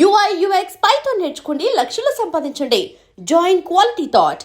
UI UX Python నేర్చుకోండి, లక్షలు సంపాదించండి. Join quality thought.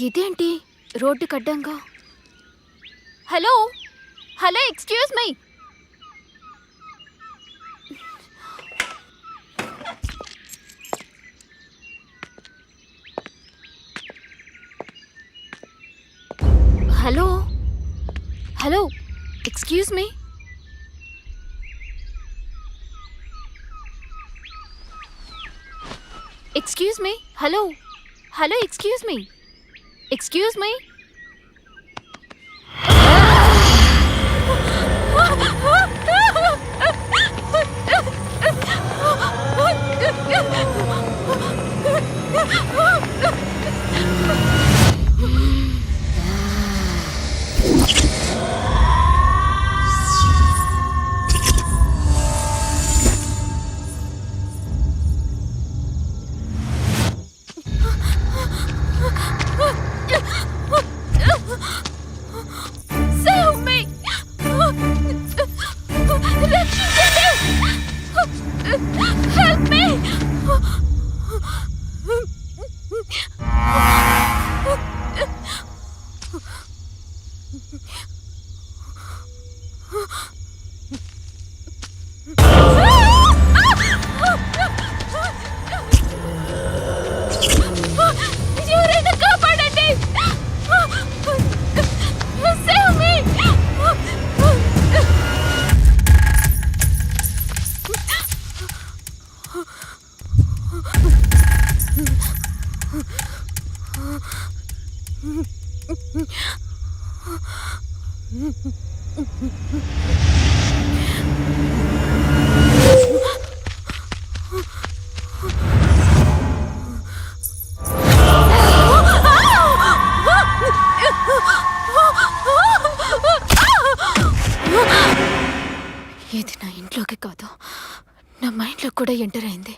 ఇదేంటి రోడ్డు కడ్డంగా? Hello hello, excuse me. Hello hello, excuse me. Excuse me. Hello hello, excuse me. Excuse me? Help me! ఎవరైనా కాపాడండి! Save me! ఇది నా ఇంట్లోకి కాదు, నా మైండ్లో కూడా ఎంటర్ అయింది.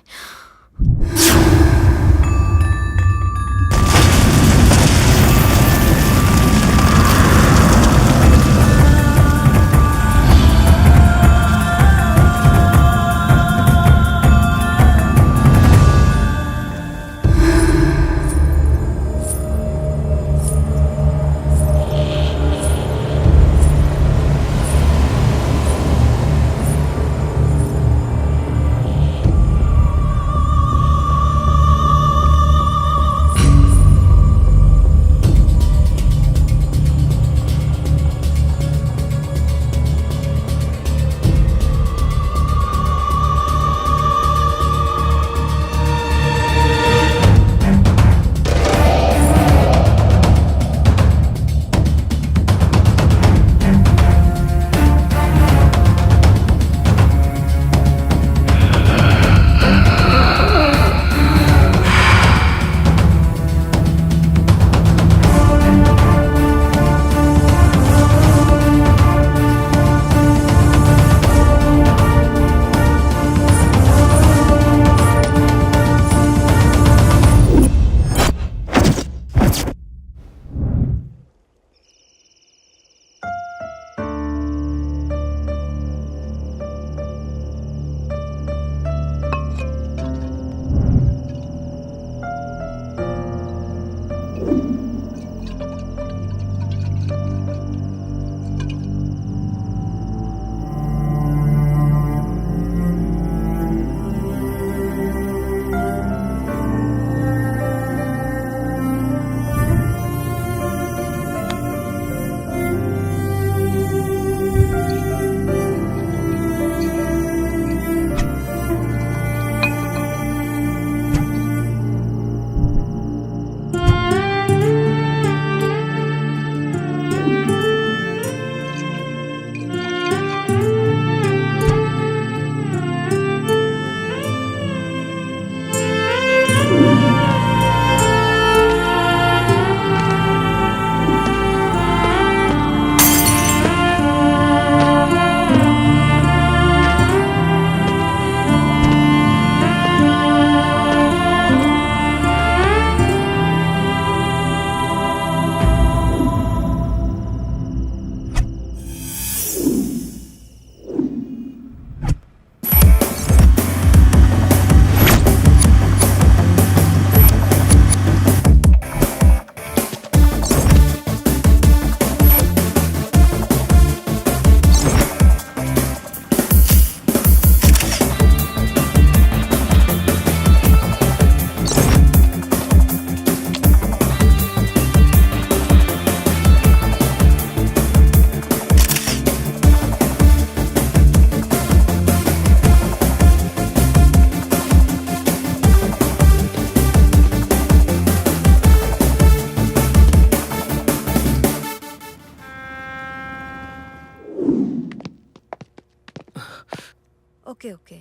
Okay okay.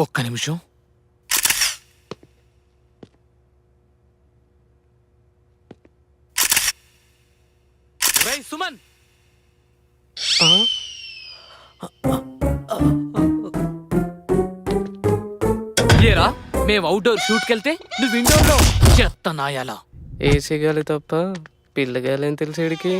ఒక్క నిమిషం. రేయ్ సుమన్, ఏరా మేము అవుట్డోర్ షూట్కి వెళ్తే నువ్వు ఇండోర్లో చెత్త నాయాలా? ఏసీ గాలి తప్ప పిల్లగాలి ఏం తెలిసేడికి.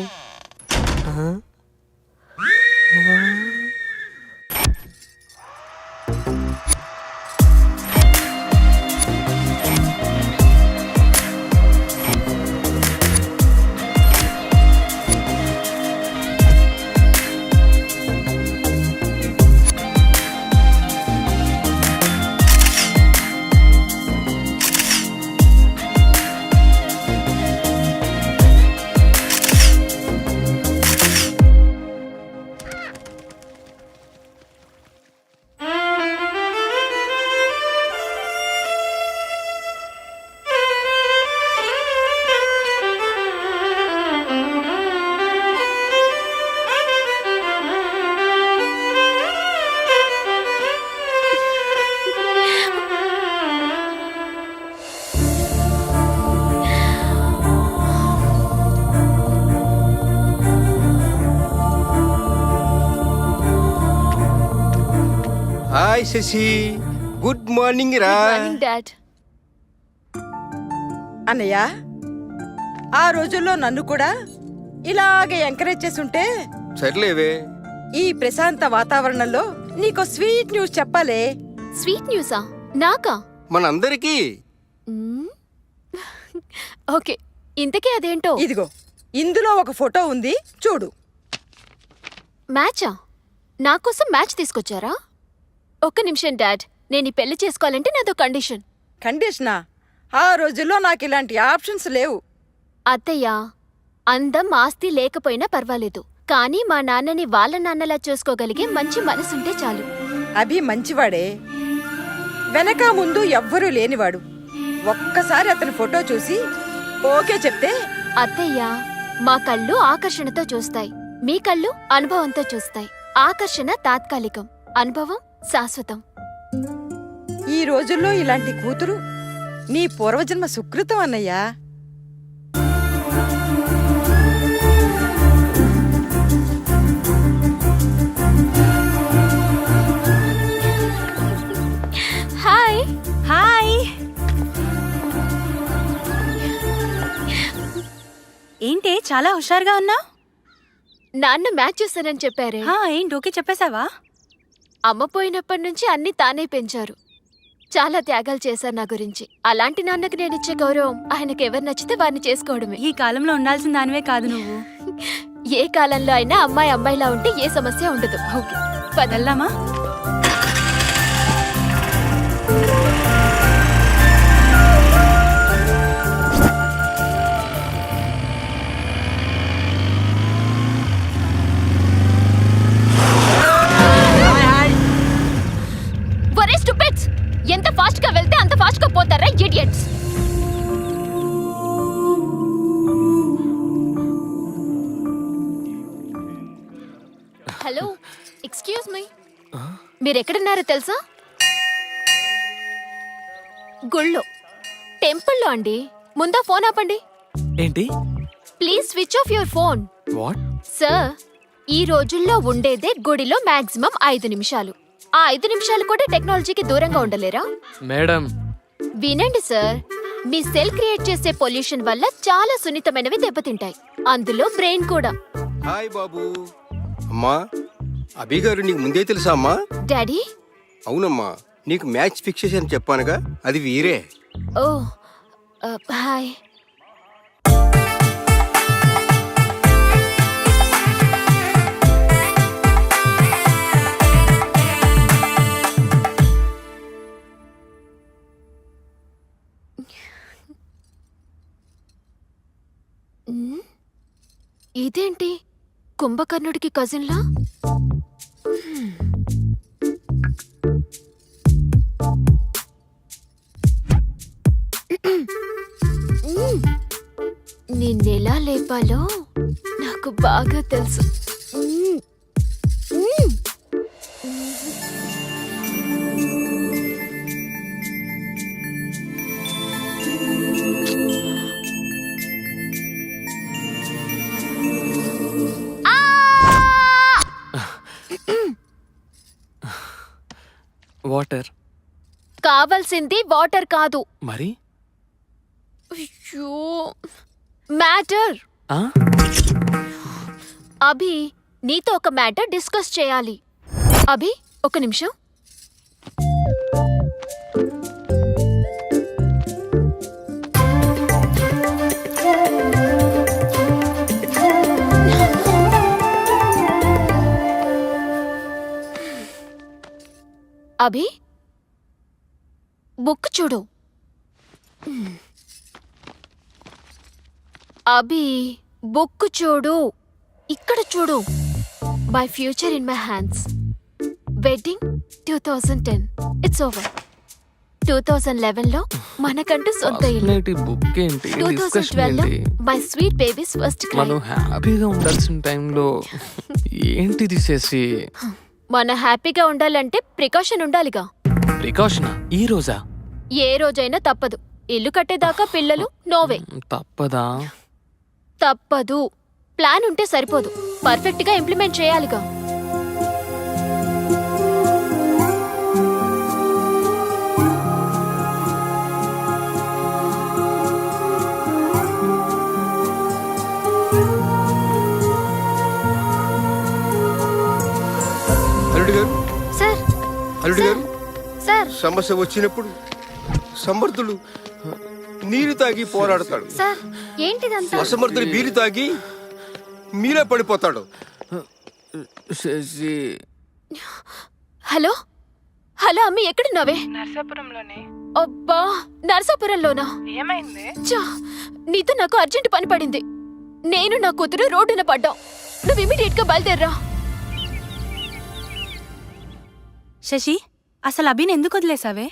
హాయ్ శశి, గుడ్ మార్నింగ్ రా. Morning dad. అన్నయ్య, ఆ రోజుల్లో నన్ను కూడా ఇలాగే ఎంకరేజ్ చేసుంటే సర్లేవే. ఈ ప్రశాంత వాతావరణంలో నీకో స్వీట్ న్యూస్ చెప్పాలే. స్వీట్ న్యూసా? నాకా? మనందరికీ. మ్మ్. ఓకే, ఇంతకీ అదేంటో. ఇదిగో, ఇందులో ఒక ఫోటో ఉంది, చూడు. మ్యాచా? నాకోసం మ్యాచ్ తీసుకొచ్చారా? ఒక్క నిమిషం డాడ్, నేను ఈ పెళ్లి చేసుకోవాలంటే నాదో కండిషన్. కండిషనా? ఆ రోజుల్లో నాకు ఇలాంటి ఆప్షన్స్ లేవు. అత్తయ్య, అందం ఆస్తి లేకపోయినా పర్వాలేదు, కానీ మా నాన్నని వాళ్ళ నాన్నలా చూసుకోగలిగే మంచి మనసుంటే చాలు. అభి మంచివాడే, వెనక ముందు ఎవ్వరూ లేనివాడు. ఒక్కసారి అతని ఫోటో చూసి ఓకే చెప్తే. అత్తయ్య, మా కళ్ళు ఆకర్షణతో చూస్తాయి, మీ కళ్ళు అనుభవంతో చూస్తాయి. ఆకర్షణ తాత్కాలికం, అనుభవం శాశ్వతం. ఈ రోజుల్లో ఇలాంటి కూతురు నీ పూర్వజన్మ సుకృతం అన్నయ్యా. హాయ్. హాయ్. ఏంటి చాలా హుషారుగా ఉన్నా? నాన్న మ్యాచ్ చూస్తానని చెప్పారే. ఏంటి ఓకే చెప్పేశావా? అమ్మ పోయినప్పటి నుంచి అన్ని తానే పెంచారు. చాలా త్యాగాలు చేశారు నా గురించి. అలాంటి నాన్నకి నేనిచ్చే గౌరవం ఆయనకి ఎవరు నచ్చితే వారిని చేసుకోవడమే. ఈ కాలంలో ఉండాల్సిన దానివే కాదు నువ్వు. ఏ కాలంలో అయినా అమ్మాయి అమ్మాయిలా ఉంటే ఏ సమస్య ఉండదు. ఓకే, పదల్లామా? ఎంత ఫాస్ట్ గా వెళ్తే అంత ఫాస్ట్ గా పోతారా ఇడియట్స్. హలో, ఎక్స్క్యూజ్ మీ, మీరెక్కడున్నారో తెలుసా? గుళ్ళో, టెంపుల్లో అండి. ముందా ఫోన్ ఆపండి. ఏంటి? Please switch off your phone. What? Sir, ఈ రోజుల్లో ఉండేదే గుడిలో మాక్సిమం 5 నిమిషాలు. ఆ 5 నిమిషాలు కూడా టెక్నాలజీకి దూరంగా ఉండలేరా? మేడం, వినండి సార్, మీ సెల్ క్రియేట్ చేసే పొల్యూషన్ వల్ల చాలా సున్నితమైనవి దెబ్బతింటాయి, అందులో బ్రెయిన్ కూడా. హాయ్ బాబు. అమ్మా, అభి గారు నీకు ముందే తెలుసా అమ్మా? డాడీ? అవునమ్మా, నీకు మ్యాచ్ ఫిక్స్ చేశాను చెప్పానుగా, అది వీరే. ఓ, హాయ్. ఇదేంటి, కుంభకర్ణుడికి కజిన్లా? నిన్నెలా లేపాలో నాకు బాగా తెలుసు. వాటర్. కావాల్సింది వాటర్ కాదు. మరి అయ్యో, మ్యాటర్. ఆ? అభి, నీతో ఒక మ్యాటర్ డిస్కస్ చేయాలి. అభి, ఒక నిమిషం. అభి, బుక్ చూడు. అభి, బుక్ చూడు. ఇక్కడ చూడు. My future in my hands. Wedding 2010. It's over. 2011లో మనకంటూ సొంత ఇల్లు. బుక్ ఏంటి? డిస్కషన్ 2012లో ఏంటి? My sweet babies first cry. మనం హ్యాపీగా ఉండాల్సిన టైంలో ఏంటి తీసేసి? మన హ్యాపీగా ఉండాలంటే ప్రికాషన్ ఉండాలిగా. ప్రికాషనా? ఈ రోజా? ఏ రోజైనా తప్పదు. ఇల్లు కట్టేదాకా పిల్లలు నోవే. తప్పదా? తప్పదు. ప్లాన్ ఉంటే సరిపోదు, పర్ఫెక్ట్ గా ఇంప్లిమెంట్ చేయాలిగా. అల్లుడు గారు, సార్, అల్లుడు గారు, సార్, సమస్య వచ్చినప్పుడు సమర్థులు నీరు తాగి పోరాడతాడు, సార్, ఏంటిదంతా? అసమర్థులు బీరు తాగి మీరే పడిపోతాడు. శశి, హలో హలో, అమ్మి ఎక్కడున్నావే? నర్సాపురంలోనే. అబ్బా, నర్సాపురంలోనా? ఏమైంది? ఛా, నీతో నాకు అర్జెంట్ పని పడింది. నేను నా కూతురు రోడ్డున పడ్డాం. నువ్వు ఇమీడియట్ గా బయలుదేర్రా. శశి, అసలు అభిని ఎందుకు వదిలేసావే?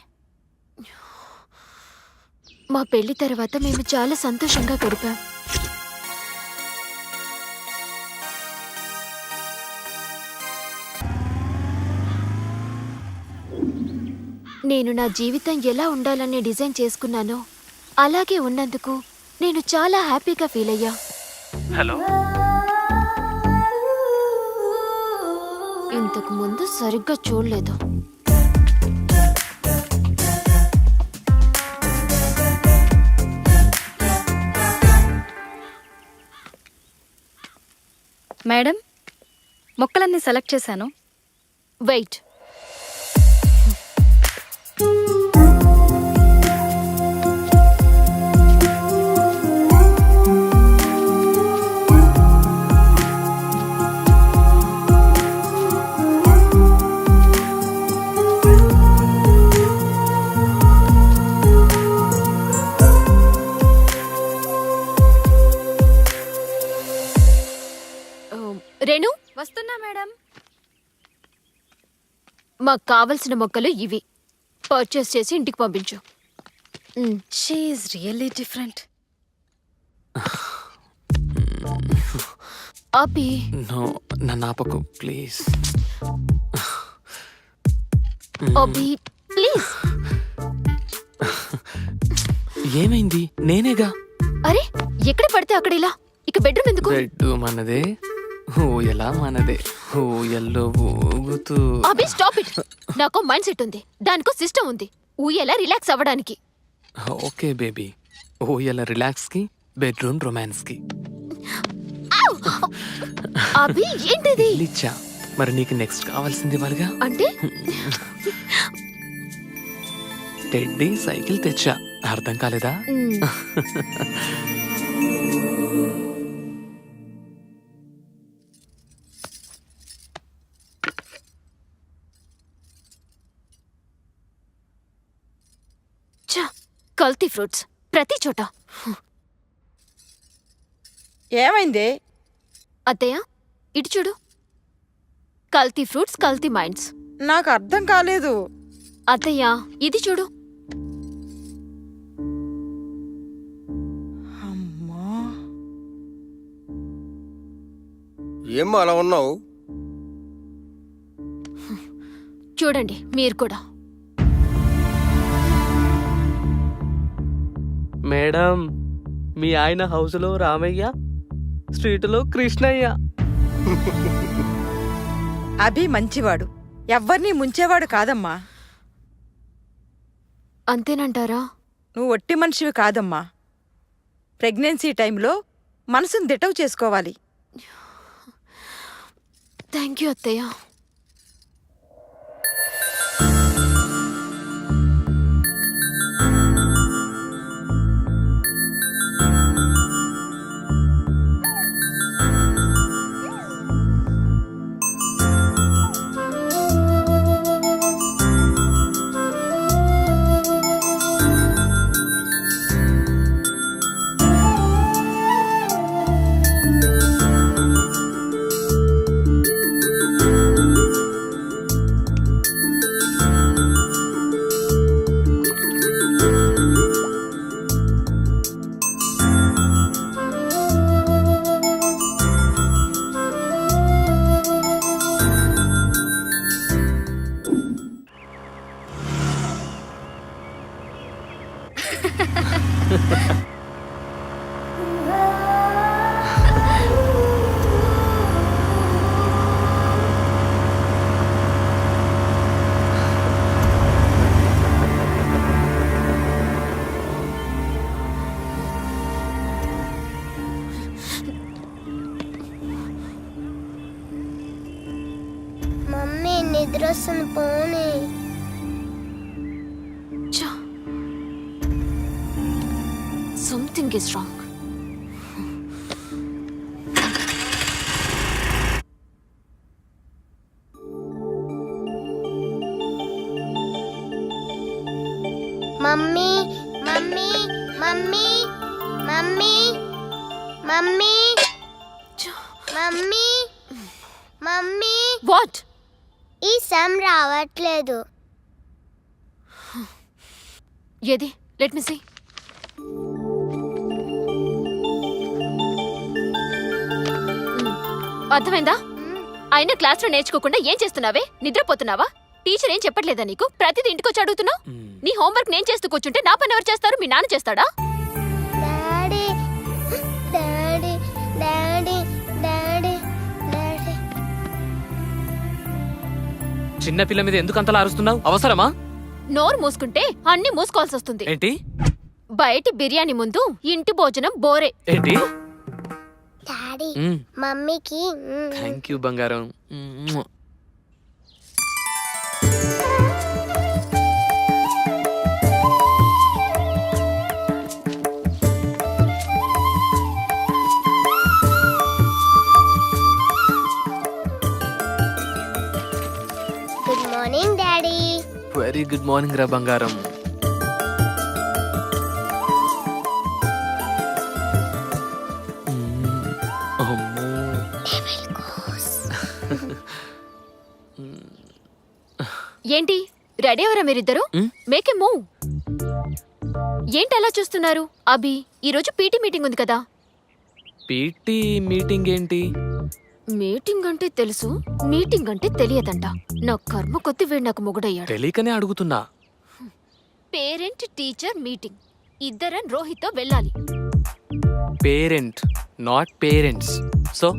మా పెళ్లి తర్వాత మేము చాలా సంతోషంగా గడిపాం. నేను నా జీవితం ఎలా ఉండాలని డిజైన్ చేసుకున్నానో అలాగే ఉన్నందుకు నేను చాలా హ్యాపీగా ఫీల్ అయ్యా. హలో. ఇంతకు ముందు సరిగ్గా చూడలేదు. మేడం, మొక్కలన్నీ సెలెక్ట్ చేశాను. వెయిట్. రేణు, వస్తున్నా మేడం. మాకు కావలసిన మొక్కలు ఇవి. పర్చేస్ చేసి ఇంటికి పంపించు. She is really different. Abhi, no, నన్ను ఆపకు ప్లీజ్. Abhi please. ఏమైంది? నేనేగా. అరే, ఎక్కడ పడితే అక్కడ ఇలా. ఇక బెడ్రూమ్ ఎందుకు? బెడ్ మనదే, ఊయలా మనదే. ఊయల్లో ఊగుతూ. అభి స్టాప్ ఇట్. నాకు మైండ్ సెట్ ఉంది, దానికో సిస్టమ్ ఉంది. ఊయలా రిలాక్స్ అవ్వడానికి. ఓకే బేబీ, ఊయల రిలాక్స్ కి, బెడ్రూమ్ రొమాన్స్ కి. అభి ఏంటిది? లిచ్చా, మరి నీకు నెక్స్ట్ కావాల్సింది వాళ్ళగా. అంటే టెడ్డీ సైకిల్ తెచ్చా, అర్థం కాలేదా? కల్తీ ఫ్రూట్స్ ప్రతి చోట. ఏమైంది? అత్తయ్య, ఇటు చూడు. కల్తీ ఫ్రూట్స్, కల్తీ మైండ్స్. నాకు అర్థం కాలేదు. అత్తయ్య, ఇది చూడు. అమ్మా, ఏమ్మా అలా ఉన్నావు? చూడండి మీరు కూడా. మేడం, మీ ఆయన హౌస్లో రామయ్య, స్ట్రీట్లో కృష్ణయ్య. అభి మంచివాడు, ఎవ్వరినీ ముంచేవాడు కాదమ్మా. అంతేనంటారా? నువ్వు ఒట్టి మనిషివి కాదమ్మా. ప్రెగ్నెన్సీ టైంలో మనసును దిటవు చేసుకోవాలి. థ్యాంక్ యూ అత్తయ్య. మమ్మీ నిద్రొస్తుంది పోనీ. Something is wrong. Mummy mummy mummy mummy mummy mummy mummy what? ఈ సమ్ రావట్లేదు. ఏది? Let me see. అర్థమైందా? అయినా క్లాస్లో నేర్చుకోకుండా ఏం చేస్తున్నావే? నిద్రపోతున్నావా? టీచర్ ఏం చెప్పట్లేదా నీకు? ప్రతిదీ ఇంటికొచ్చి అడుగుతున్నావు. నీ హోంవర్క్ నేను చేస్తూ కూర్చుంటే నా పని ఎవరు చేస్తారు? మీ నాన్న చేస్తాడా? Daddy daddy daddy daddy daddy. చిన్న పిల్ల మీద ఎందుకు అంతలా అరుస్తున్నావు? అవసరమా? నోరు మూసుకుంటే అన్ని మూసుకోవాల్సి వస్తుంది. ఏంటి? బయటి బిర్యానీ ముందు ఇంటి భోజనం బోరే. ఏంటి? డాడీ మమ్మీకి థ్యాంక్ యూ బంగారం. Good morning daddy. Very good morning రా బంగారం. ఏంటి రెడీ అవరా మీరిద్దరు? Make a move. ఏంటి అలా చూస్తున్నారు? అభి, ఈరోజు పీటీ మీటింగ్ ఉంది కదా. పీటీ మీటింగ్ ఏంటి? మీటింగ్ అంటే తెలుసు, మీటింగ్ అంటే తెలియదంట. నా కర్మ కొద్ది వీడు నాకు మొగుడయ్యాడు. తెలియకనే అడుగుతున్నా. Parent teacher meeting. ఇద్దరం రోహిత్తో వెళ్ళాలి. Parent not parents. సో